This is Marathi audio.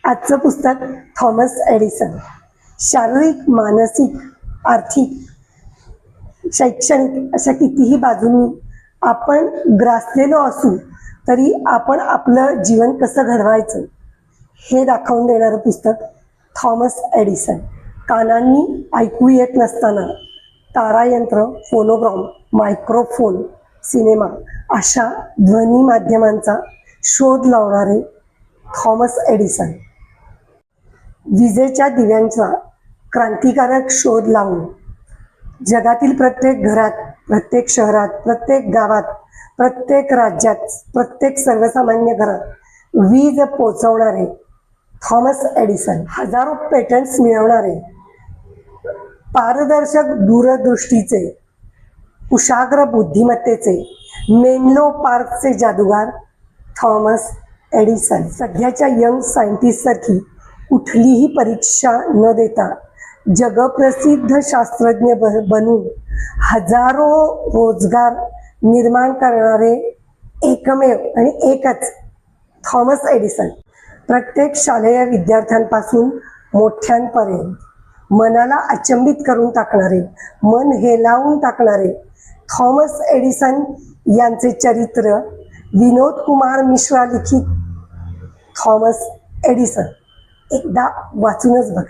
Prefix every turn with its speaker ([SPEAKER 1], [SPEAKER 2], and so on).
[SPEAKER 1] आजचं पुस्तक थॉमस एडिसन. शारीरिक, मानसिक, आर्थिक, शैक्षणिक अशा कितीही बाजूंनी आपण ग्रासलेलो असू तरी आपण आपलं जीवन कसं घडवायचं हे दाखवून देणारं पुस्तक थॉमस एडिसन. कानांनी ऐकू येत नसताना तारायंत्र, फोनोग्राम, मायक्रोफोन, सिनेमा अशा ध्वनी माध्यमांचा शोध लावणारे थॉमस एडिसन. विजेच्या दिव्यांचा क्रांतिकारक शोध लावून जगातील प्रत्येक घरात, प्रत्येक शहरात, प्रत्येक गावात, प्रत्येक राज्यात, प्रत्येक सर्वसामान्य घरात वीज पोचवणारे थॉमस एडिसन. हजारो पेटंट्स मिळवणारे, पारदर्शक दूरदृष्टीचे, कुशाग्र बुद्धिमत्तेचे, मेनलो पार्कचे जादूगार थॉमस एडिसन. सध्याच्या यंग सायंटिस्टसारखी कुठलीही परीक्षा न देता जगप्रसिद्ध शास्त्रज्ञ बनून हजारो रोजगार निर्माण करणारे एकमेव आणि एकच थॉमस एडिसन. प्रत्येक शालेय विद्यार्थ्यांपासून मोठ्यांपर्यंत मनाला अचंबित करून टाकणारे, मन हेलावून टाकणारे थॉमस एडिसन यांचे चरित्र विनोद कुमार मिश्रा लिखित थॉमस एडिसन एकदा वाचूनच बघा.